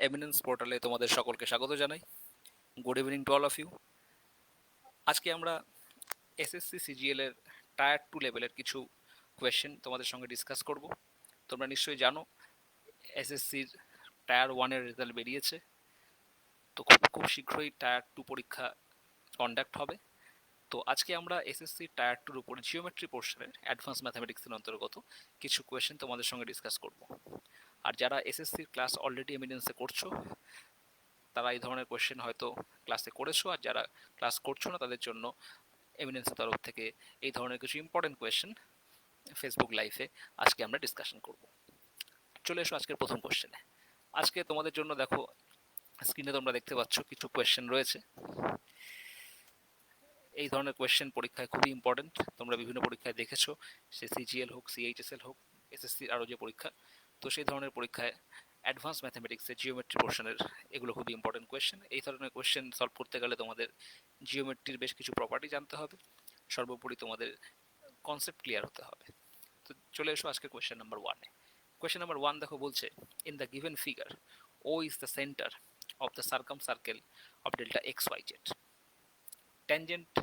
Eminence পোর্টালে তোমাদের সকলকে স্বাগত জানাই। Good evening to all of you. আজকে আমরা এসএসসি সিজিএল এর টায়ার 2 লেভেলের কিছু কোয়েশ্চেন তোমাদের সঙ্গে ডিসকাস করব। তোমরা নিশ্চয়ই জানো এসএসসির টায়ার 1 এর রেজাল্ট বেরিয়েছে, তো খুব শীঘ্রই টায়ার 2 পরীক্ষা কন্ডাক্ট হবে। তো আজকে আমরা এসএসসি টায়ার 2 এর উপর জিওমেট্রি পোর্শনের অ্যাডভান্স ম্যাথমেটিক্সের অন্তর্গত কিছু কোয়েশ্চেন তোমাদের সঙ্গে ডিসকাস করব। আর যারা এসএসসির ক্লাস অলরেডি এমিনেন্সে করছো তারা এই ধরনের কোয়েশ্চেন হয়তো ক্লাসে করেছো, আর যারা ক্লাস করছো না তাদের জন্য এমিনেন্সের তরফ থেকে এই ধরনের কিছু ইম্পর্টেন্ট কোয়েশ্চেন ফেসবুক লাইভে আজকে আমরা ডিসকাশন করব। চলে এসো আজকের প্রথম কোয়েশ্চেনে। আজকে তোমাদের জন্য দেখো স্ক্রিনে তোমরা দেখতে পাচ্ছ কিছু কোয়েশ্চেন রয়েছে। এই ধরনের কোয়েশ্চেন পরীক্ষায় খুবই ইম্পর্টেন্ট। তোমরা বিভিন্ন পরীক্ষায় দেখেছো, সে সিজিএল হোক, সিএইচএসএল হোক, এসএসসির আরও যে পরীক্ষা, তো সেই ধরনের পরীক্ষায় অ্যাডভান্স ম্যাথামেটিক্সের জিওমেট্রি পোর্শনের এগুলো খুবই ইম্পর্টেন্ট কোয়েশ্চেন। এই ধরনের কোয়েশ্চেন সলভ করতে গেলে তোমাদের জিওমেট্রির বেশ কিছু প্রপার্টি জানতে হবে, সর্বোপরি তোমাদের কনসেপ্ট ক্লিয়ার হতে হবে। তো চলে এসো আজকে কোয়েশ্চেন নাম্বার 1-এ। কোয়েশ্চেন নাম্বার 1 দেখো বলছে, in the given figure O is the centre of the circumcircle of delta X Y Z. Tangent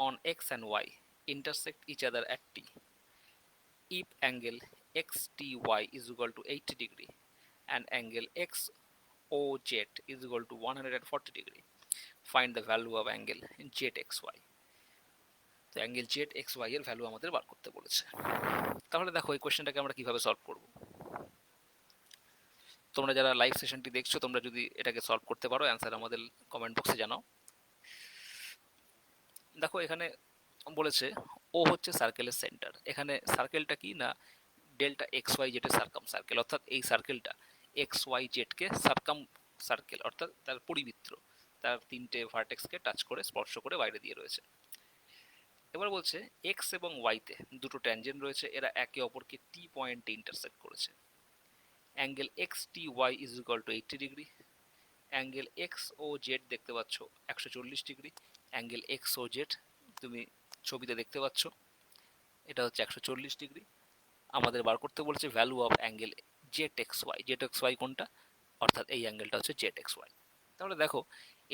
on x and y intersect each other at t. If angle xty is equal to 80 degree and angle xoz is equal to 140 degree, find the value of angle zxy. তো angle Z X Y এর value আমাদের বার করতে বলেছে। তাহলে দেখো এই কোয়েশ্চেনটাকে আমরা কিভাবে সলভ করব। তোমরা যারা লাইভ সেশনটি দেখছো তোমরা যদি এটাকে সলভ করতে পারো অ্যান্সার আমাদের কমেন্ট বক্সে জানাও। দেখো এখানে বলেছে ও হচ্ছে সার্কেলের সেন্টার। এখানে সার্কেলটা কি না, ডেল্টা এক্স ওয়াই জেড এর সার্কাম সার্কেল, অর্থাৎ এই সার্কেলটা এক্স ওয়াই জেডকে সার্কাম সার্কেল অর্থাৎ তার পরিবৃত্ত, তার তিনটে ভার্টেক্সকে টাচ করে স্পর্শ করে বাইরে দিয়ে রয়েছে। এবার বলছে এক্স এবং ওয়াইতে দুটো ট্যানজেন্ট রয়েছে, এরা একে অপরকে টি পয়েন্টে ইন্টারসেক্ট করেছে। Angle X T Y is equal to 80 degree. Angle X O Z দেখতে পাচ্ছ 140 degree. Angle X O Z তুমি ছবিতে দেখতে পাচ্ছ, এটা হচ্ছে 140 ডিগ্রি। আমাদের বার করতে বলেছে value of angle Z X Y. Z X Y কোনটা, অর্থাৎ এই অ্যাঙ্গেলটা হচ্ছে জেড এক্স ওয়াই। তাহলে দেখো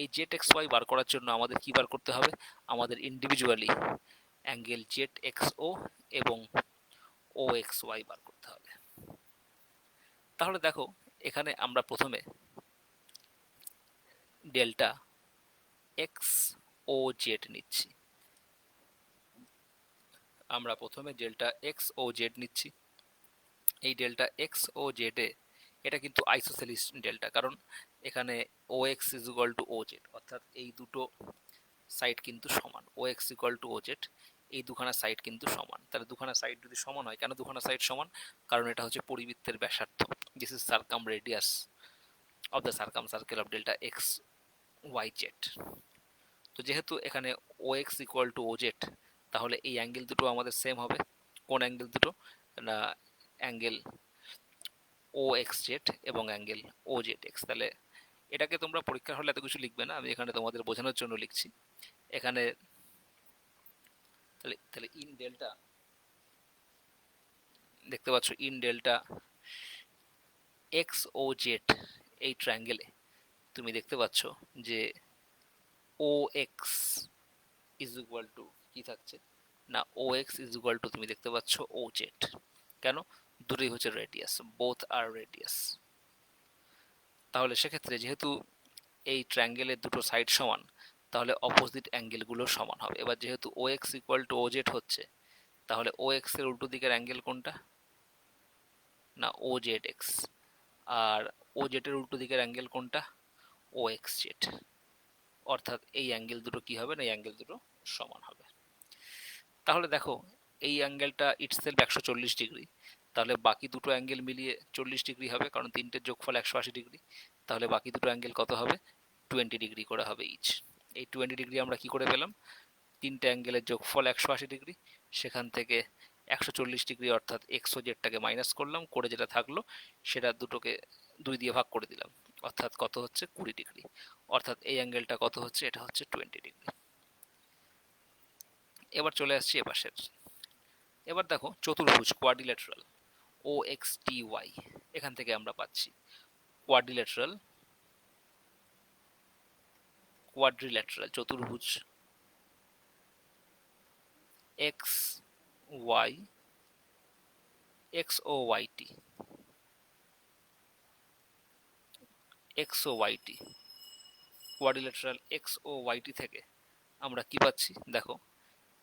এই জেড এক্স ওয়াই বার করার জন্য আমাদের কি বার করতে হবে, আমাদের ইন্ডিভিজুয়ালি অ্যাঙ্গেল জেড এক্স ও এবং ও এক্স ওয়াই বার করতে হবে। তাহলে দেখো এখানে আমরা প্রথমে ডেল্টা এক্স ও জেড নিচ্ছি। আমরা প্রথমে ডেল্টা এক্স ও জেড নিচ্ছি। এই ডেল্টা এক্স ও জেডে এটা কিন্তু আইসোসেলিস ডেল্টা, কারণ এখানে O X is equal to O Z, অর্থাৎ এই দুটো সাইড কিন্তু সমান। O X equal to O Z, এই দুখানা সাইড কিন্তু সমান। তাহলে দুখানা সাইড যদি সমান হয়, কেন দুখানা সাইড সমান, কারণ এটা হচ্ছে পরিবৃত্তের ব্যাসার্ধ। This is circum radius of the circum circle of delta X Y Z. তো যেহেতু এখানে O X equal to O Z, তাহলে এই অ্যাঙ্গেল দুটো আমাদের সেম হবে। কোন অ্যাঙ্গেল দুটো না, অ্যাঙ্গেল ও এক্স জেড এবং অ্যাঙ্গেল ও জেড এক্স। তাহলে এটাকে তোমরা পরীক্ষার হলে এত কিছু লিখবে না, আমি এখানে তোমাদের বোঝানোর জন্য লিখছি। এখানে তাহলে তাহলে ইন ডেল্টা দেখতে পাচ্ছ, in delta X O Z এই ট্রায়াঙ্গেলে তুমি দেখতে পাচ্ছ যে O X is equal to কি থাকছে না, O X is equal to তুমি দেখতে পাচ্ছ ও জেড। কেন, দুটোই হচ্ছে রেডিয়াস, বোথ আর রেডিয়াস। তাহলে সেক্ষেত্রে যেহেতু এই ট্রায়াঙ্গেলের দুটো সাইড সমান, তাহলে অপোজিট অ্যাঙ্গেলগুলো সমান হবে। এবার যেহেতু O X equal to O Z হচ্ছে, তাহলে ও এক্স এর উল্টো দিকের অ্যাঙ্গেল কোনটা না, ও জেড এক্স। আর ও জেড এর উল্টো দিকের অ্যাঙ্গেল কোনটা, ও এক্স জেড। অর্থাৎ এই অ্যাঙ্গেল দুটো কি হবে না, এই অ্যাঙ্গেল দুটো সমান হবে। তাহলে দেখো এই অ্যাঙ্গেলটা ইটসেলফ 140 ডিগ্রি, তাহলে বাকি দুটো অ্যাঙ্গেল মিলিয়ে 40 ডিগ্রি হবে, কারণ তিনটের যোগফল 180 ডিগ্রি। তাহলে বাকি দুটো অ্যাঙ্গেল কত হবে, 20 ডিগ্রি করে হবে ইচ। এই 20 ডিগ্রি আমরা কি করে পেলাম, তিনটে অ্যাঙ্গেলের যোগফল 180 ডিগ্রি, সেখান থেকে 140 ডিগ্রি অর্থাৎ এক্স ও জেডটাকে মাইনাস করলাম, করে যেটা থাকলো সেটা দুটোকে 2 দিয়ে ভাগ করে দিলাম, অর্থাৎ কত হচ্ছে 20 ডিগ্রি। অর্থাৎ এই অ্যাঙ্গেলটা কত হচ্ছে, এটা হচ্ছে 20 ডিগ্রি। এবার চলে আসছি এপাশের। এবার দেখো চতুর্ভুজ কোয়াড্রিল্যাটারাল ও এক্স টি ওয়াই, এখান থেকে আমরা পাচ্ছি কোয়াড্রিল্যাটারাল চতুর্ভুজ এক্স ওয়াই এক্স ও ওয়াইটি কোয়াড্রিল্যাটারাল এক্স ও ওয়াইটি থেকে আমরা কি পাচ্ছি দেখো,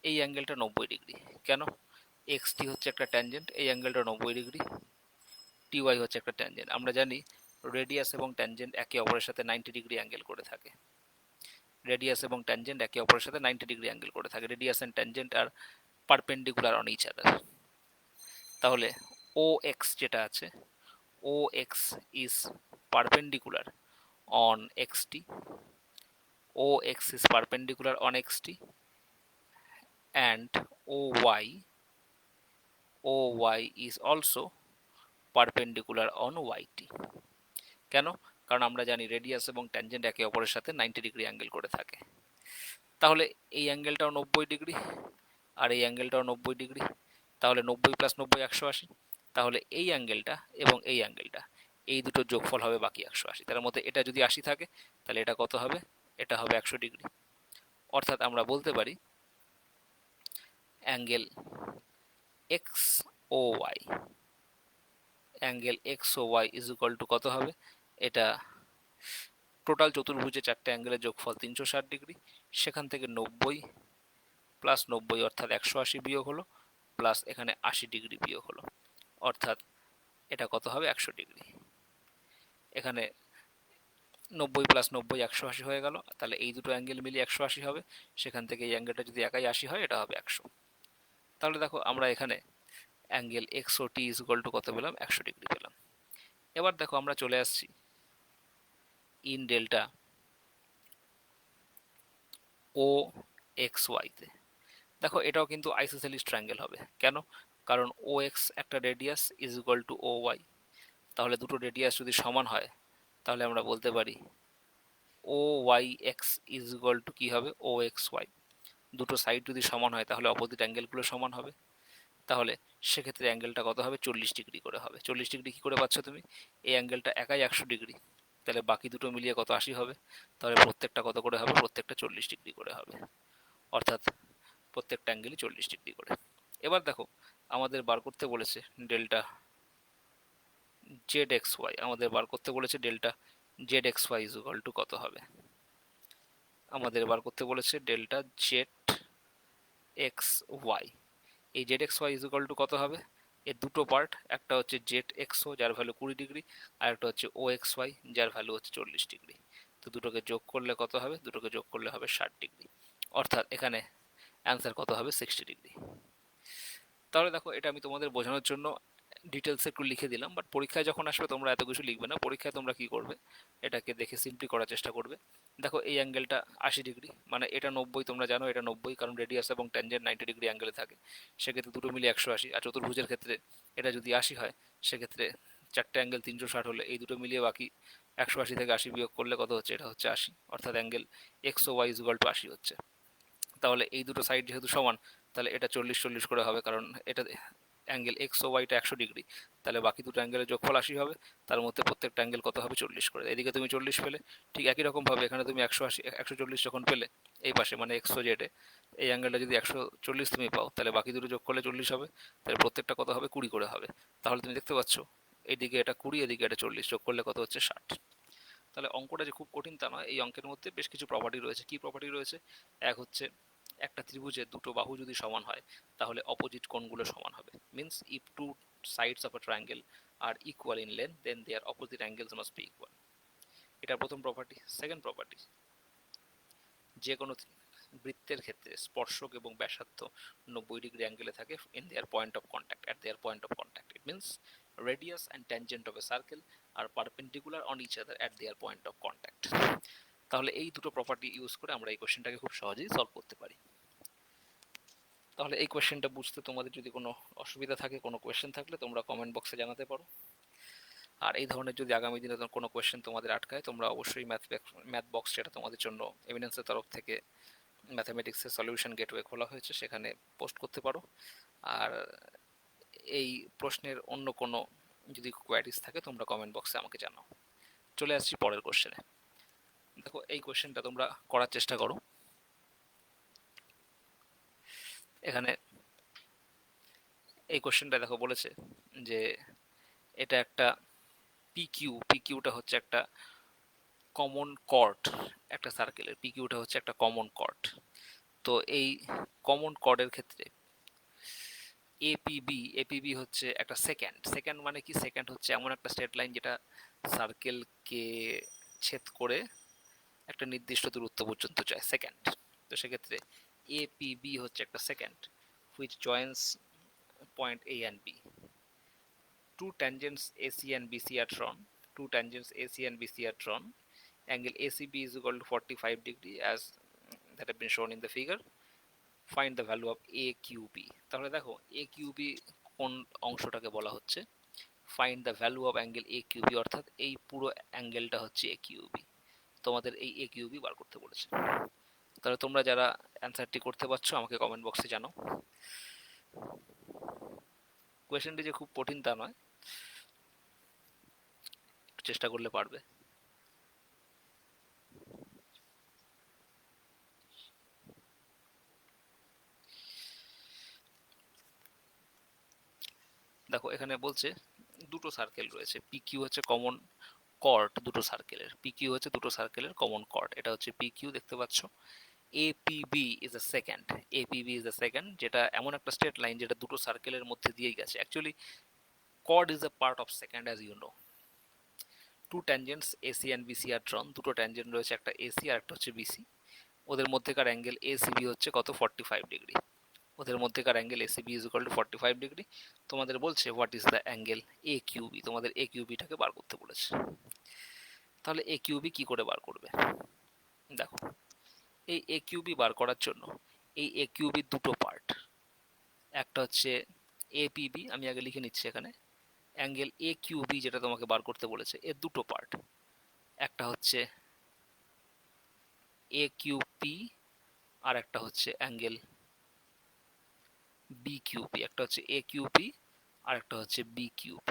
এই অ্যাঙ্গেলটা 90°। কেন? এক্সটি হচ্ছে একটা ট্যানজেন্ট, এই অ্যাঙ্গেলটা 90°, টিওয়াই হচ্ছে একটা ট্যানজেন্ট। আমরা জানি রেডিয়াস এবং ট্যানজেন্ট একে অপরের সাথে 90° অ্যাঙ্গেল করে থাকে। রেডিয়াস এবং ট্যানজেন্ট একে অপরের সাথে 90° অ্যাঙ্গেল করে থাকে। Radius and tangent are perpendicular on each other. তাহলে ও এক্স যেটা আছে, O X is perpendicular on X T, O X is perpendicular on X T, and OY is also perpendicular on YT। কেন? কারণ আমরা জানি রেডিয়াস এবং ট্যানজেন্ট একে অপরের সাথে 90° অ্যাঙ্গেল করে থাকে। তাহলে এই অ্যাঙ্গেলটাও 90°, আর এই অ্যাঙ্গেলটাও 90°। তাহলে 90 + 90 180। তাহলে এই অ্যাঙ্গেলটা এবং এই অ্যাঙ্গেলটা, এই দুটোর যোগফল হবে বাকি 180। তার মধ্যে এটা যদি 80 থাকে তাহলে এটা কত হবে? এটা হবে 100°। অর্থাৎ আমরা বলতে পারি angle X O Y, angle X O Y is equal to কত হবে? এটা টোটাল চতুর্ভুজে চারটে অ্যাঙ্গেলের যোগফল 360°, সেখান থেকে 90 + 90 অর্থাৎ 180 বিয়োগ হলো, প্লাস এখানে 80° বিয়োগ হলো, অর্থাৎ এটা কত হবে? 100°। এখানে 90 + 90 180 হয়ে গেল। তাহলে এই দুটো অ্যাঙ্গেল মিলিয়ে 180 হবে। সেখান থেকে এই অ্যাঙ্গেলটা যদি একাই 80 হয়, এটা হবে 100। তাহলে দেখো আমরা এখানে angle X O T is equal to কত পেলাম? 100° পেলাম। এবার দেখো আমরা চলে আসছি ইন ডেল্টা ও এক্স ওয়াইতে। দেখো এটাও কিন্তু আইসোসেলিস ট্রায়াঙ্গেল হবে। কেন? কারণ ও এক্স একটা radius is equal to O Y. তাহলে দুটো রেডিয়াস যদি সমান হয় তাহলে আমরা বলতে পারি O Y X is equal to কী হবে? O X Y. দুটো সাইড যদি সমান হয় তাহলে অপোজিট অ্যাঙ্গেলগুলো সমান হবে। তাহলে সেক্ষেত্রে অ্যাঙ্গেলটা কত হবে? 40° করে হবে। 40° কী করে পাচ্ছ তুমি? এই অ্যাঙ্গেলটা একাই 100°, তাহলে বাকি দুটো মিলিয়ে কত? 80 হবে। তাহলে প্রত্যেকটা কত করে হবে? প্রত্যেকটা 40° করে হবে। অর্থাৎ প্রত্যেকটা অ্যাঙ্গেলই 40° করে। এবার দেখো আমাদের বার করতে বলেছে ডেল্টা জেড এক্স ওয়াই, আমাদের বার করতে বলেছে delta Z X Y is equal to কত হবে? আমাদের বার করতে বলেছে ডেল্টা জেড এক্স ওয়াই। এই Z X Y is equal to কত হবে? এর দুটো পার্ট, একটা হচ্ছে জেড এক্স ও যার ভ্যালু 20°, আর একটা হচ্ছে ও এক্স ওয়াই যার ভ্যালু হচ্ছে 40°। তো দুটোকে যোগ করলে কত হবে? দুটোকে যোগ করলে হবে 60°। অর্থাৎ এখানে অ্যান্সার কত হবে? 60°। তাহলে দেখো এটা আমি তোমাদের বোঝানোর জন্য ডিটেলসে একটু লিখে দিলাম, বাট পরীক্ষায় যখন আসবে তোমরা এত কিছু লিখবে না। পরীক্ষায় তোমরা কি করবে? এটাকে দেখে সিম্পলি করার চেষ্টা করবে। দেখো এই অ্যাঙ্গেলটা 80°, মানে এটা 90, তোমরা জানো এটা 90, কারণ রেডিয়াস এবং ট্যানজেন্ট 90° অ্যাঙ্গেলে থাকে। সেক্ষেত্রে দুটো মিলিয়ে 180, আর চতুর্ভুজের ক্ষেত্রে এটা যদি 80 হয়, সেক্ষেত্রে চারটে অ্যাঙ্গেল 360 হলে এই দুটো মিলিয়ে বাকি 180 থেকে 80 বিয়োগ করলে কত হচ্ছে? এটা হচ্ছে 80। অর্থাৎ angle X O Y is equal to 80 হচ্ছে। তাহলে এই দুটো সাইড যেহেতু সমান, তাহলে এটা 40-40 করে হবে, কারণ এটা অ্যাঙ্গেল এক্স ও ওয়াইটা 100°, তাহলে বাকি দুটো অ্যাঙ্গেলের যোগফল 80 হবে। তার মধ্যে প্রত্যেকটা অ্যাঙ্গেল কত হবে? 40 করে। এদিকে তুমি 40 পেলে, ঠিক একই রকমভাবে এখানে তুমি 180 140 যখন পেলে এই পাশে, মানে এক্স ও জেডে, এই অ্যাঙ্গেলটা যদি 140 তুমি পাও, তাহলে বাকি দুটো যোগ করলে 40 হবে। তাহলে প্রত্যেকটা কত হবে? 20 করে হবে। তাহলে তুমি দেখতে পাচ্ছ এইদিকে এটা 20, এদিকে এটা 40, যোগ করলে কত হচ্ছে? 60। তাহলে অঙ্কটা যে খুব কঠিন তা নয়। এই অঙ্কের মধ্যে বেশ কিছু প্রপার্টি রয়েছে। কি প্রপার্টি রয়েছে? এক হচ্ছে একটা ত্রিভুজের দুটো বাহু যদি সমান হয় তাহলে অপোজিট কোণগুলো সমান হবে। Means if two sides of a triangle are equal in length then their opposite angles must be equal. এটা প্রথম প্রপার্টি। সেকেন্ড প্রপার্টি, যে কোনো বৃত্তের ক্ষেত্রে স্পর্শক এবং ব্যাসার্ধ 90° অ্যাঙ্গেলে থাকে in their point of contact, at their point of contact. It means radius and tangent of a circle are perpendicular on each other at their point of contact। তাহলে এই দুটো প্রপার্টি ইউজ করে আমরা এই কোশ্চেনটাকে খুব সহজেই সলভ করতে পারি। তাহলে এই কোশ্চেনটা বুঝতে তোমাদের যদি কোনো অসুবিধা থাকে, কোনো কোয়েশ্চেন থাকলে তোমরা কমেন্ট বক্সে জানাতে পারো। আর এই ধরনের যদি আগামী দিনে কোনো কোয়েশ্চেন তোমাদের আটকায়, তোমরা অবশ্যই ম্যাথ বক্স, যেটা তোমাদের জন্য এভিডেন্সের তরফ থেকে ম্যাথামেটিক্সের সলিউশন গেটওয়ে খোলা হয়েছে, সেখানে পোস্ট করতে পারো। আর এই প্রশ্নের অন্য কোনো যদি কোয়ারিজ থাকে তোমরা কমেন্ট বক্সে আমাকে জানাও। চলে আসছি পরের কোশ্চেনে। দেখো এই কোশ্চেনটা তোমরা করার চেষ্টা করো। এখানে এই কোশ্চেনটা দেখো বলেছে যে এটা একটা পিকিউটা হচ্ছে একটা কমন কর্ড, একটা সার্কেলের পিকিউটা হচ্ছে একটা কমন কর্ড। তো এই কমন কর্ডের ক্ষেত্রে এপিবি হচ্ছে একটা সেকেন্ড মানে কি, সেকেন্ড হচ্ছে এমন একটা স্ট্রেট লাইন যেটা সার্কেলকে ছেদ করে একটা নির্দিষ্ট দূরত্ব পর্যন্ত যায়, সেকেন্ড। তো সেক্ষেত্রে এপিবি হচ্ছে একটা second which joins point A and B. Two tangents AC and BC are drawn. Two tangents AC and BC are drawn. Angle ACB is equal to 45 degree as that have been shown in the figure. Find the value of AQB. তাহলে দেখো AQB কোন অংশটাকে বলা হচ্ছে, find the value of angle AQB, অর্থাৎ এই পুরো অ্যাঙ্গেলটা হচ্ছে AQB। তোমাদের এই AQB বার করতে বলেছে। তাহলে তোমরা যারা অ্যান্সারটি করতে পারছো আমাকে কমেন্ট বক্সে জানাও। কোয়েশ্চেনটি যে খুব কঠিন তা নয়, চেষ্টা করলে পারবে। দেখো এখানে বলছে দুটো সার্কেল রয়েছে, পিকিউ হচ্ছে কমন কর্ড দুটো সার্কেলের, পিকিউ হচ্ছে দুটো সার্কেলের কমন কর্ড, এটা হচ্ছে পিকিউ দেখতে পাচ্ছ। APB is a second, APB is a second, যেটা এমন একটা স্ট্রেট লাইন যেটা দুটো সার্কেলের মধ্যে দিয়েই গেছে। Actually chord is a part of second as you know. Two tangents AC and BC are drawn, দুটো ট্যানজেন্ট রয়েছে, একটা AC আর একটা হচ্ছে BC। ওদের মধ্যেকার অ্যাঙ্গেল ACB হচ্ছে কত, 45 ডিগ্রি। ওদের মধ্যেকার angle ACB is equal two 45 degree. তোমাদের বলছে what is the angle AQB, তোমাদের AQBটাকে বার করতে বলেছে। তাহলে AQB কি করে বার করবে? দেখো এই AQB বার করার জন্য এই AQB দুটো পার্ট, একটা হচ্ছে APB, আমি আগে লিখে নিচ্ছি এখানে, অ্যাঙ্গেল AQB যেটা তোমাকে বার করতে বলেছে এর দুটো পার্ট, একটা হচ্ছে AQP আর একটা হচ্ছে অ্যাঙ্গেল BQP, একটা হচ্ছে AQP আর একটা হচ্ছে BQP।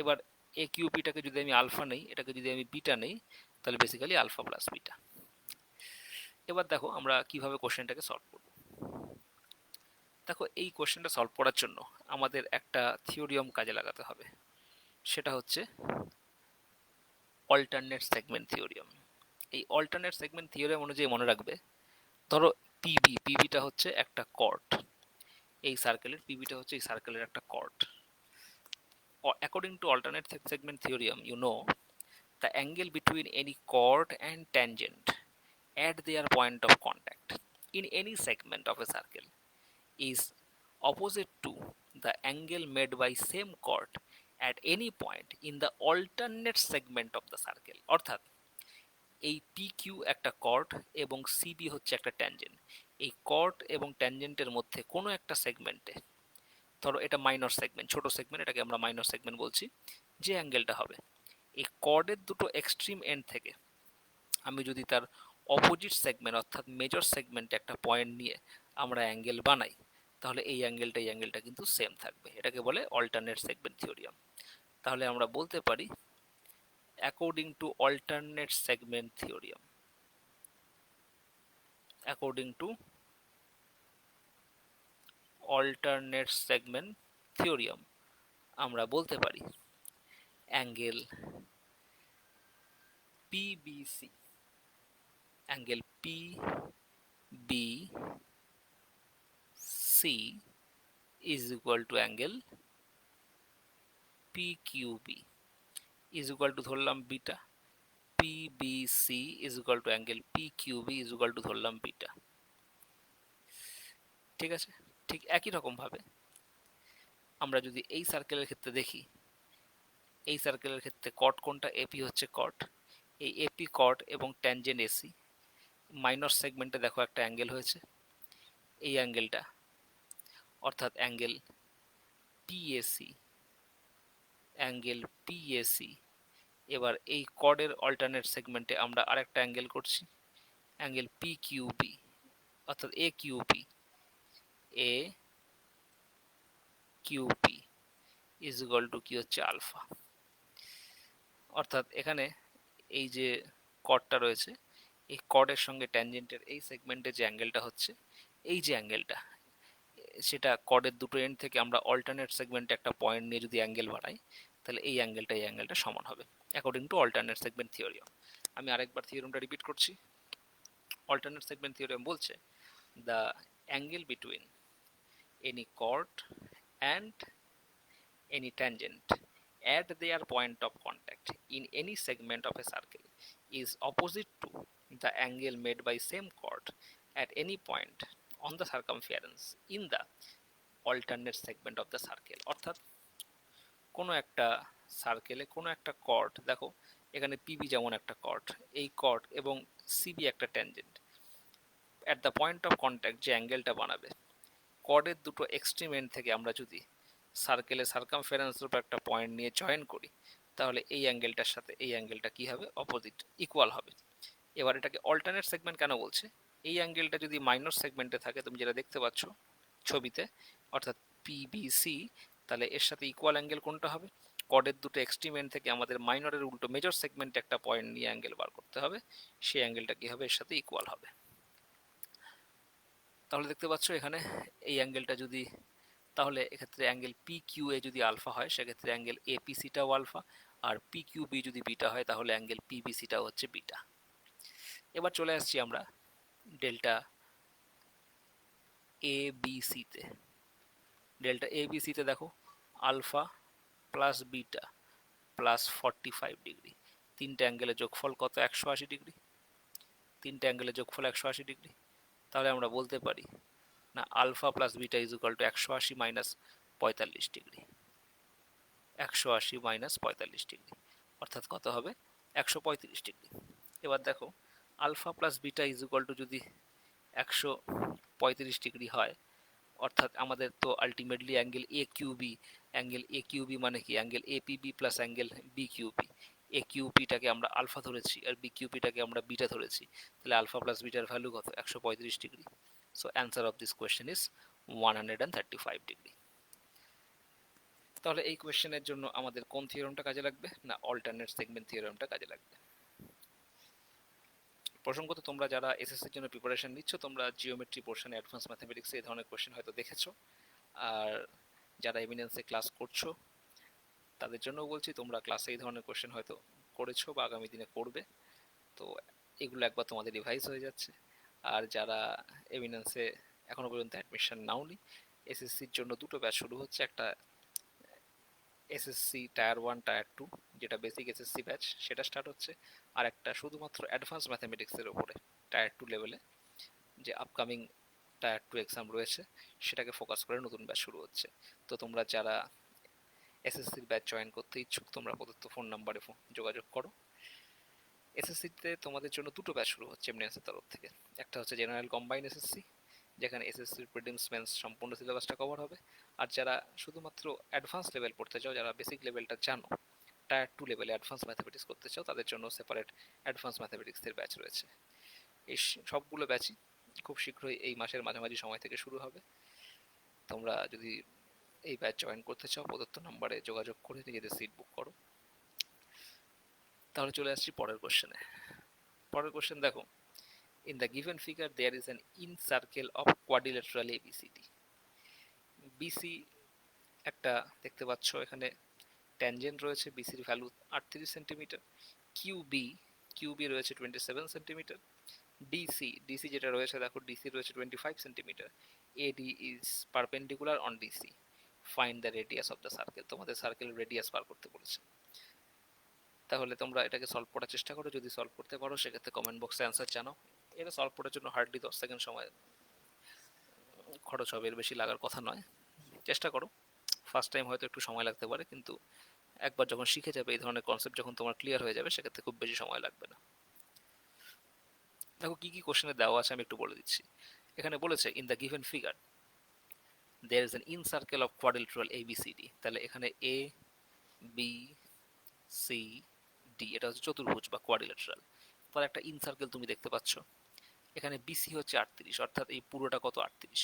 এবার AQPটাকে যদি আমি আলফা নেই, এটাকে যদি আমি বিটা নেই, তাহলে বেসিক্যালি আলফা প্লাস বিটা। এবার দেখো আমরা কিভাবে কোশ্চেনটাকে সলভ করব। দেখো এই কোশ্চেনটা সলভ করার জন্য আমাদের একটা থিওরিয়াম কাজে লাগাতে হবে, সেটা হচ্ছে অল্টারনেট সেগমেন্ট থিওরিয়াম। এই অল্টারনেট সেগমেন্ট থিওরিয়াম অনুযায়ী মনে রাখবে, ধরো পিবিটা হচ্ছে একটা কর্ড, এই সার্কেলের পিবিটা হচ্ছে এই সার্কেলের একটা chord. According to alternate segment theorem you know the angle between any chord and tangent at their point of contact in any segment of a circle is opposite to the angle made by same chord at any point in the alternate segment of the circle। অর্থাৎ এই PQ একটা cord এবং CB হচ্ছে একটা tangent, এই cord এবং ট্যানজেন্টের মধ্যে কোনো একটা সেগমেন্টে, ধরো এটা মাইনর সেগমেন্ট, ছোট সেগমেন্ট, এটাকে আমরা মাইনর সেগমেন্ট বলছি, যে অ্যাঙ্গেলটা হবে এই কর্ডের দুটো এক্সট্রিম এন্ড থেকে আমি যদি তার অপোজিট সেগমেন্ট অর্থাৎ মেজর সেগমেন্টে একটা পয়েন্ট নিয়ে আমরা অ্যাঙ্গেল বানাই, তাহলে এই অ্যাঙ্গেলটা কিন্তু সেম থাকবে। এটাকে বলে অল্টারনেট সেগমেন্ট থিওরিয়াম। তাহলে আমরা বলতে পারি according to alternate segment theorem, according to alternate segment theorem আমরা বলতে পারি angle PVC, angle PBC is equal to angle PQB is equal to ধরলাম beta, PBC is equal to angle PQB is equal to ধরলাম beta. ঠিক আছে, ঠিক একই রকম ভাবে আমরা যদি এই সার্কেলের ক্ষেত্রে দেখি, এই সার্কেলের ক্ষেত্রে কট কোনটা, এপি হচ্ছে কট, এই এপি কট এবং ট্যানজেন্ট এসি মাইনর সেগমেন্টে দেখো একটা অ্যাঙ্গেল হয়েছে, এই অ্যাঙ্গেলটা অর্থাৎ অ্যাঙ্গেল পিএসি, অ্যাঙ্গেল পিএসি। এবার এই কর্ডের অল্টারনেট সেগমেন্টে আমরা আরেকটা অ্যাঙ্গেল করছি, অ্যাঙ্গেল পিকিউবি অর্থাৎ এ কিউপি ইজ ইকুয়াল টু কি হচ্ছে আলফা। অর্থাৎ এখানে এই যে কর্ডটা রয়েছে, এই কর্ডের সঙ্গে ট্যানজেন্টের এই সেগমেন্টে যে অ্যাঙ্গেলটা হচ্ছে, এই যে অ্যাঙ্গেলটা, সেটা কর্ডের দুটো এন্ড থেকে আমরা অল্টারনেট সেগমেন্টে একটা পয়েন্ট নিয়ে যদি অ্যাঙ্গেল বাড়াই, তাহলে এই অ্যাঙ্গেলটা সমান হবে according to alternate segment theorem. আমি আরেকবার থিওরিয়ামটা রিপিট করছি। অল্টারনেট সেগমেন্ট থিওরিয়াম বলছে the angle between any chord and any tangent at their point of contact in any segment of a circle is opposite to the angle made by same chord at any point on the circumference in the alternate segment of the circle। অর্থাৎ কোনো একটা সার্কেলে কোনো একটা cord, দেখো এখানে PB যেমন একটা cord, এই কর্ড এবং সিবি একটা tangent, at the point of contact যে অ্যাঙ্গেলটা বানাবে, কর্ডের দুটো এক্সট্রিম এন্ড থেকে আমরা যদি সার্কেলের সার্কামফারেন্সের উপর একটা পয়েন্ট নিয়ে জয়েন করি, তাহলে এই অ্যাঙ্গেলটার সাথে এই অ্যাঙ্গেলটা কি হবে? অপোজিট, ইকুয়াল হবে। এবার এটাকে অল্টারনেট সেগমেন্ট কেন বলছে? এই অ্যাঙ্গেলটা যদি মাইনর সেগমেন্টে থাকে, তুমি যেটা দেখতে পাচ্ছ ছবিতে, অর্থাৎ পিবিসি, তাহলে এর সাথে ইকুয়াল অ্যাঙ্গেল কোনটা হবে? কর্ডের দুটো এক্সট্রিম এন্ড থেকে আমাদের মাইনরের উল্টো মেজর সেগমেন্টে একটা পয়েন্ট নিয়ে অ্যাঙ্গেল বার করতে হবে, সেই অ্যাঙ্গেলটা কি হবে? এর সাথে ইকুয়াল হবে। তাহলে দেখতে পাচ্ছ এখানে এই অ্যাঙ্গেলটা যদি, তাহলে এক্ষেত্রে অ্যাঙ্গেল পি কিউ এ যদি আলফা হয়, সেক্ষেত্রে অ্যাঙ্গেল এপিসিটাও আলফা, আর পি কিউ বি যদি বিটা হয়, তাহলে অ্যাঙ্গেল পিবিসিটাও হচ্ছে বিটা। এবার চলে আসছি আমরা ডেল্টা এ বি সিতে। ডেল্টা এ বি সিতে দেখো alpha plus beta plus 45 degree, তিনটে অ্যাঙ্গেলের যোগফল কত? 180 ডিগ্রি। তিনটে অ্যাঙ্গেলের যোগফল 180 ডিগ্রি। তাহলে আমরা বলতে পারি না, alpha plus beta is equal to 180 minus 45 degree. 180 minus 45 degree অর্থাৎ কত হবে? 135 ডিগ্রি। এবার দেখো alpha plus beta is equal to যদি 135 ডিগ্রি হয়, অর্থাৎ আমাদের তো আলটিমেটলি অ্যাঙ্গেল এ কিউবি মানে কি? Angle A P B plus angle B Q B. A কিউপিটাকে আমরা আলফা ধরেছি আর বি কিউপিটাকে আমরা বিটা ধরেছি, তাহলে আলফা প্লাস বিটার ভ্যালু কত? 135 degree. So answer of this question is 135 degree. তাহলে এই কোয়েশ্চেনের জন্য আমাদের কোন থিওরেমটা কাজে লাগবে? না, অল্টারনেট সেগমেন্ট থিওরেমটা কাজে লাগবে। প্রসঙ্গত তোমরা যারা এসএসসির জন্য প্রিপারেশন নিচ্ছ, তোমরা জিওমেট্রি পোর্শন, অ্যাডভান্স ম্যাথমেটিক্সে এই ধরনের কোয়েশ্চেন হয়তো দেখেছো, আর যারা এমিনেন্সে ক্লাস করছো তাদের জন্য বলছি, তোমরা ক্লাসে এই ধরনের কোয়েশ্চেন হয়তো করেছো বা আগামী দিনে করবে, তো এগুলো একবার তোমাদের রিভাইজ হয়ে যাচ্ছে। আর যারা এমিনেন্সে এখনো পর্যন্ত অ্যাডমিশন নাওনি, এসএসসির জন্য দুটো ব্যাচ শুরু হচ্ছে, একটা এসএসসি টায়ার 1 টায়ার 2 যেটা বেসিক এসএসসি ব্যাচ, সেটা স্টার্ট হচ্ছে, আর একটা শুধুমাত্র অ্যাডভান্স ম্যাথমেটিক্সের উপরে টায়ার 2 লেভেলে যে আপকামিং টায়ার 2 এক্সাম রয়েছে, সেটাকে ফোকাস করে নতুন ব্যাচ শুরু হচ্ছে। তো তোমরা যারা এসএসসির ব্যাচ জয়েন করতে ইচ্ছুক, তোমরা প্রদত্ত ফোন নাম্বারে যোগাযোগ করো। এসএসসিতে তোমাদের জন্য দুটো ব্যাচ শুরু হচ্ছে এমনিএসের তরফ থেকে। একটা হচ্ছে জেনারেল কম্বাইন্ড এসএসসি, যেখানে এসএসসির প্রিলিমস মেন্স সম্পূর্ণ সিলেবাসটা কভার হবে। আর যারা শুধুমাত্র অ্যাডভান্স লেভেল পড়তে চাও, যারা বেসিক লেভেলটা জানো, টায়ার 2 লেভেলে অ্যাডভান্স ম্যাথমেটিক্স করতে চাও, তাদের জন্য সেপারেট অ্যাডভান্স ম্যাথমেটিক্সের ব্যাচ রয়েছে। এই সবগুলো ব্যাচই খুব শীঘ্রই এই মাসের মাঝামাঝি সময় থেকে শুরু হবে। তোমরা যদি এই ব্যাচ জয়েন করতে চাও, প্রদত্ত নাম্বারে যোগাযোগ করে নিজেদের সিট বুক করো। তাহলে চলে আসছি পরের কোশ্চেনে। পরের কোশ্চেন দেখো, in the given figure there is an in circle of quadrilateral ABCD। BC একটা দেখতে পাচ্ছ, এখানে ট্যানজেন্ট রয়েছে, বিসির ভ্যালু 38 সেন্টিমিটার, কিউবি রয়েছে 27 সেন্টিমিটার, ডিসি যেটা রয়েছে দেখো, ডিসি রয়েছে 25 centimetre, eddy is perpendicular on DC, find the radius of the circle. তোমাদের সার্কেল রেডিয়াস বার করতে বলেছে। তাহলে তোমরা এটাকে সলভ করার চেষ্টা করো, যদি সলভ করতে পারো সেক্ষেত্রে কমেন্ট বক্সে অ্যান্সার জানাও। এটা সলভ করার জন্য হার্ডলি 10 সেকেন্ড সময় খরচ হবে, এর বেশি লাগার কথা নয়। চেষ্টা করো, ফার্স্ট টাইম হয়তো একটু সময় লাগতে পারে, কিন্তু একবার যখন শিখে যাবে, এই ধরনের কনসেপ্ট যখন তোমার ক্লিয়ার হয়ে যাবে, সেক্ষেত্রে খুব বেশি সময় লাগবে না। দেখো কি কি কোশ্চেনে দেওয়া আছে আমি একটু বলে দিচ্ছি। এখানে বলেছে in the given figure there is an incircle of quadrilateral ABCD. তাহলে এখানে এ বি সি ডি এটা হচ্ছে চতুর্ভুজ বা কোয়াড্রিলেটারাল। তাহলে একটা ইন সার্কেল তুমি দেখতে পাচ্ছ, এখানে বিসি হচ্ছে 38, অর্থাৎ এই পুরোটা কত? 38।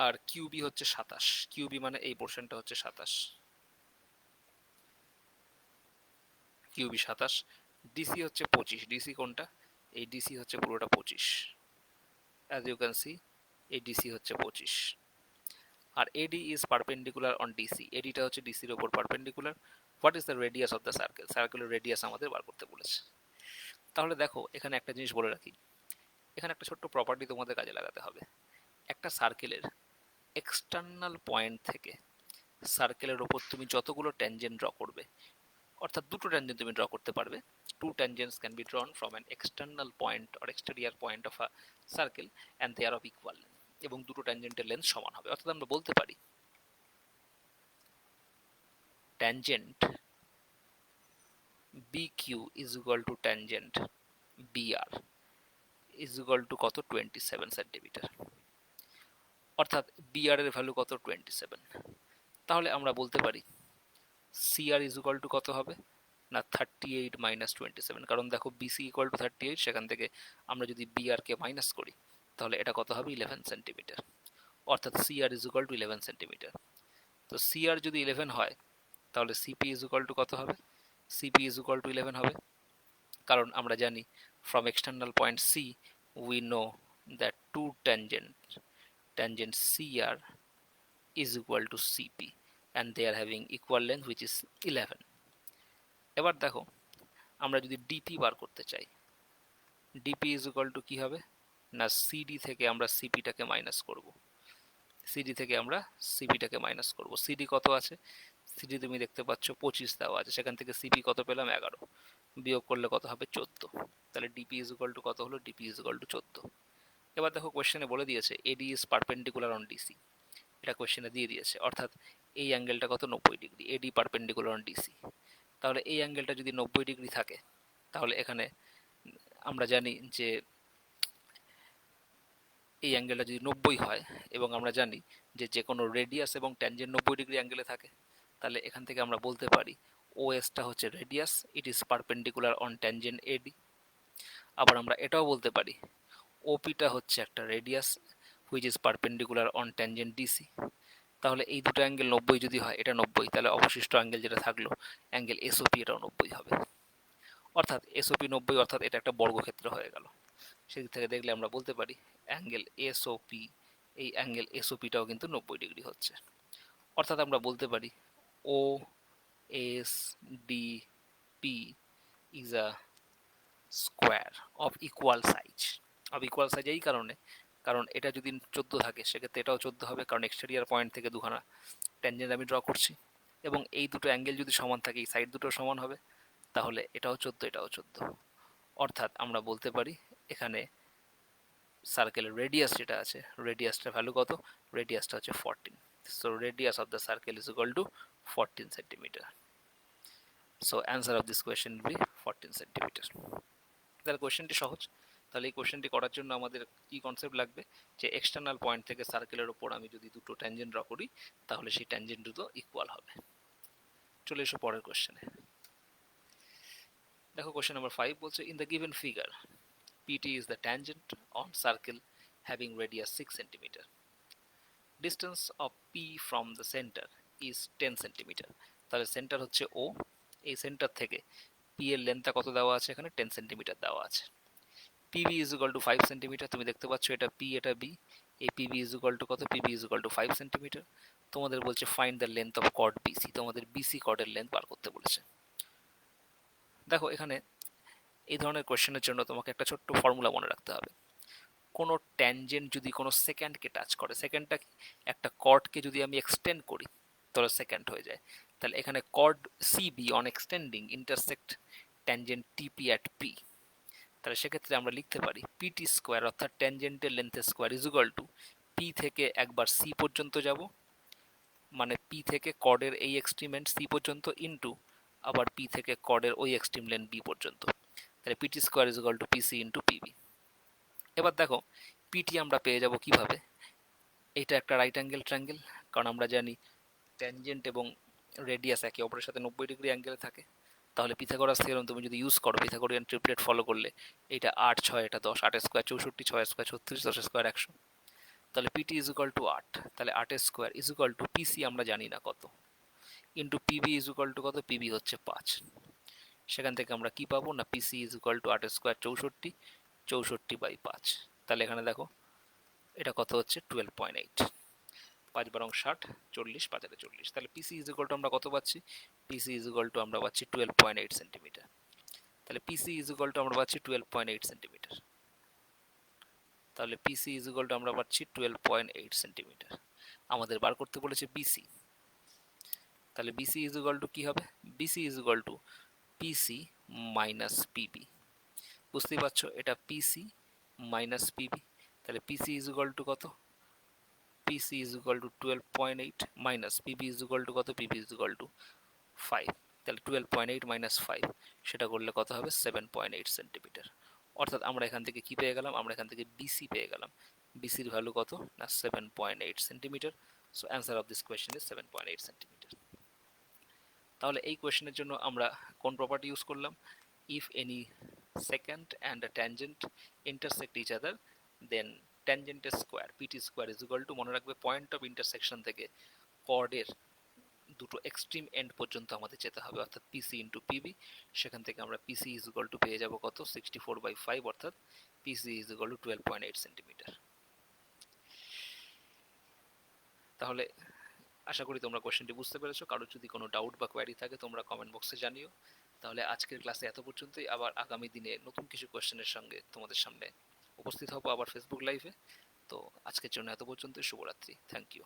আর কিউবি হচ্ছে 27, কিউবি মানে এই পোর্শনটা হচ্ছে 27। কিউবি 27, ডিসি হচ্ছে 25, ডিসি কোনটা, এই ডিসি হচ্ছে পুরোটা 25, অ্যাজ ইউ ক্যান সি এই ডিসি হচ্ছে 25। আর A D is perpendicular on D C, এডিটা হচ্ছে ডিসির ওপর perpendicular. What is the radius of the circle, সার্কেলের রেডিয়াস আমাদের বার করতে বলেছে। তাহলে দেখো এখানে একটা জিনিস বলে রাখি, এখানে একটা ছোট্ট প্রপার্টি তোমাদের কাজে লাগাতে হবে। একটা সার্কেলের এক্সটার্নাল পয়েন্ট থেকে সার্কেলের ওপর তুমি যতগুলো ট্যানজেন্ট ড্র করবে, অর্থাৎ দুটো ট্যানজেন্ট তুমি ড্র করতে পারবে, two tangents can be drawn from an external point or exterior point of a circle and they are of equal length, এবং দুটো ট্যানজেন্টের লেন্থ সমান হবে। অর্থাৎ আমরা বলতে পারি tangent BQ is equal to tangent BR is equal to কত 27 centimetre, অর্থাৎ BR এর ভ্যালু কত 27। তাহলে আমরা বলতে পারি CR is equal to কত হবে না 38 মাইনাস 27, কারণ দেখো BC ইকুয়াল টু 38, সেখান থেকে আমরা যদি BR কে মাইনাস করি তাহলে এটা কত হবে 11 সেন্টিমিটার, অর্থাৎ CR is equal to 11 centimetre. তো CR যদি 11 হয় তাহলে CP is equal to কত হবে, CP is equal to 11 হবে, কারণ আমরা জানি from external point C we know that two tangent CR is equal to CP and they are having equal length which is 11। এবার দেখো আমরা যদি ডিপি বার করতে চাই, ডিপি ইজ ইকুয়াল টু কি হবে না সিডি থেকে আমরা সিপিটাকে মাইনাস করব, সিডি থেকে আমরা সিপিটাকে মাইনাস করব। সিডি কত আছে, সিডি তুমি দেখতে পাচ্ছ 25 দেওয়া আছে, সেখান থেকে সিপি কত পেলাম 11, বিয়োগ করলে কত হবে 14, তাহলে ডিপি ইজ ইকুয়াল টু কত হলো, ডিপি ইজ ইকুয়াল টু 14। এবার দেখো কোশ্চেনে বলে দিয়েছে AD is perpendicular on DC, এটা কোশ্চেনে দিয়ে দিয়েছে, অর্থাৎ এই অ্যাঙ্গেলটা কত 90 degree, AD perpendicular on DC. তাহলে এই অ্যাঙ্গেলটা যদি 90 ডিগ্রি থাকে তাহলে এখানে আমরা জানি যে এই অ্যাঙ্গেলটা যদি 90 হয়, এবং আমরা জানি যে যে কোনো রেডিয়াস এবং ট্যানজেন্ট 90 ডিগ্রি অ্যাঙ্গেলে থাকে, তাহলে এখান থেকে আমরা বলতে পারি ওএসটা হচ্ছে radius, it is perpendicular on tangent A D. আবার আমরা এটাও বলতে পারি ওপিটা হচ্ছে একটা radius which is perpendicular on tangent D C. তাহলে এই দুটো অ্যাঙ্গেল 90 যদি হয়, এটা 90, তাহলে অবশিষ্ট অ্যাঙ্গেল যেটা থাকলো অ্যাঙ্গেল এসওপি, এটাও 90 হবে, অর্থাৎ এসওপি 90, অর্থাৎ এটা একটা বর্গক্ষেত্র হয়ে গেল। সেদিক থেকে দেখলে আমরা বলতে পারি অ্যাঙ্গেল এসওপি, এই অ্যাঙ্গেল এসওপিটাও কিন্তু 90 ডিগ্রি হচ্ছে, অর্থাৎ আমরা বলতে পারি O S D P is a square of equal size. Of equal size এই কারণে, কারণ এটা যদি 14 থাকে সেক্ষেত্রে এটাও 14 হবে, কারণ এক্সটেরিয়ার পয়েন্ট থেকে দুখানা ট্যানজেন্ট আমি ড্র করছি, এবং এই দুটো অ্যাঙ্গেল যদি সমান থাকে এই সাইড দুটো সমান হবে, তাহলে এটাও 14 এটাও 14, অর্থাৎ আমরা বলতে পারি এখানে সার্কেলের রেডিয়াস যেটা আছে, রেডিয়াসটার ভ্যালু কত, রেডিয়াসটা হচ্ছে 14। So radius of the circle is equal two 14 centimetre. So answer of this question will be 14 centimetre. তাহলে কোয়েশ্চেনটি সহজ। তাহলে এই কোয়েশ্চেনটি করার জন্য আমাদের কি কনসেপ্ট লাগবে, যে এক্সটার্নাল পয়েন্ট থেকে সার্কেলের ওপর আমি যদি দুটো ট্যানজেন্ট ড্র করি তাহলে সেই ট্যানজেন্ট দুটো ইকুয়াল হবে। চলে এসো পরের কোয়েশ্চেনে। দেখো কোয়েশ্চেন নাম্বার 5 বলছে in the given figure PT is the tangent on circle having radius 6 cm. Distance of P from the center is 10 cm. তাহলে সেন্টার হচ্ছে O, এই সেন্টার থেকে P এর লেন্থটা কত দেওয়া আছে, এখানে 10 সেন্টিমিটার দেওয়া আছে। PB is equal to 5 centimetre, তুমি দেখতে পাচ্ছ এটা P এটা B, এই PB is equal to কত, PB is equal to 5 centimetre. তোমাদের বলছে find the length of chord BC, তোমাদের BC কর্ডের লেন্থ বার করতে বলেছে। দেখো এখানে এই ধরনের কোয়েশ্চেনের জন্য তোমাকে একটা ছোট্ট ফর্মুলা মনে রাখতে হবে। কোনো ট্যানজেন্ট যদি কোনো সেকেন্ডকে টাচ করে, সেকেন্ডটা কি, একটা কর্ডকে যদি আমি এক্সটেন্ড করি তাহলে সেকেন্ড হয়ে যায়, তাহলে এখানে chord CB on extending intersect tangent TP at P, তাহলে সেক্ষেত্রে আমরা লিখতে পারি পিটি স্কোয়ার, অর্থাৎ ট্যানজেন্টের লেন্থের square is equal to P থেকে একবার সি পর্যন্ত যাব, মানে পি থেকে কর্ডের এই এক্সট্রিম এন্ড সি পর্যন্ত, ইন্টু আবার পি থেকে কর্ডের ওই এক্সট্রিম লেন্থ বি পর্যন্ত, তাহলে PT square is equal to PC into PB. এবার দেখো পিটি আমরা পেয়ে যাব কিভাবে, এটা একটা রাইট অ্যাঙ্গেল ট্রায়াঙ্গেল, কারণ আমরা জানি ট্যানজেন্ট এবং রেডিয়াস একে অপরের সাথে 90 ডিগ্রি অ্যাঙ্গেলে থাকে। তাহলে পিথাগোরাস থিওরেম তুমি যদি ইউজ করো, পিথাগোরিয়ান ট্রিপলেট ফলো করলে, এটা 8 6 এটা 10, 8 স্কোয়ার 64, 6 স্কোয়ার 36, 10 স্কোয়ার 100, তাহলে পিটি ইজ ইকুয়াল টু 8, তাহলে 8 স্কোয়ার ইজ ইকুয়াল টু পিসি আমরা জানি না কত, into PB is equal to কত, পিবি হচ্ছে 5, সেখান থেকে আমরা কি পাবো না পিসি ইজ ইকুয়াল টু 8 স্কোয়ার 64, 64/5। তাহলে এখানে দেখো এটা কত হচ্ছে 12.8, 5 বারং 60, 40, 5 আর 40। তাহলে পিসি ইজ ইকুয়াল টু আমরা কত পাচ্ছি, পিসি ইজ ইকুয়াল টু আমরা পাচ্ছি 12.8 সেন্টিমিটার। তাহলে পিসি ইজ ইকুয়াল টু আমরা পাচ্ছি 12.8 সেন্টিমিটার। তাহলে পিসি ইজ ইকুয়াল টু আমরা পাচ্ছি 12.8 সেন্টিমিটার। আমাদের বার করতে বলেছে বিসি। তাহলে বিসি ইজ ইকুয়াল টু কি হবে, BC is equal to PC minus PB. বুঝতেই পারছো এটা পিসি মাইনাস পিবি। তাহলে পিসি ইজ ইকুয়াল টু কত, PC is equal to 12.8 minus PB is equal to কত, পিবি ইজ ইকুয়াল টু 5। তাহলে 12.8 মাইনাস 5 সেটা করলে কত হবে 7.8 সেন্টিমিটার। অর্থাৎ আমরা এখান থেকে কি পেয়ে গেলাম, আমরা এখান থেকে বিসি পেয়ে গেলাম। বিসির ভ্যালু কত না 7.8 centimetre. So answer of this question is 7.8 centimetre. তাহলে এই কোয়েশ্চেনের জন্য আমরা কোন প্রপার্টি ইউজ করলাম, if any secant and a tangent intersect each other then tangent square pt square is equal to, মনে রাখবে পয়েন্ট অফ ইন্টারসেকশন থেকে কর্ডের দুটো এক্সট্রিম এন্ড পর্যন্ত আমাদের যেতে হবে, অর্থাৎ পিসি ইন্টু পিবি। সেখান থেকে আমরা পিসি ইজ ইকুয়াল টু পেয়ে যাব কত 64/5, অর্থাৎ পিসি ইজ ইকুয়াল টু 12.8 সেন্টিমিটার। তাহলে আশা করি তোমরা কোশ্চেনটি বুঝতে পেরেছো। কারোর যদি কোনো ডাউট বা কোয়ারি থাকে তোমরা কমেন্ট বক্সে জানিও। তাহলে আজকের ক্লাসে এত পর্যন্তই। আবার আগামী দিনে নতুন কিছু কোশ্চেনের সঙ্গে তোমাদের সামনে উপস্থিত হবো আবার ফেসবুক লাইভে। তো আজকের জন্য এত পর্যন্তই। শুভরাত্রি। Thank you.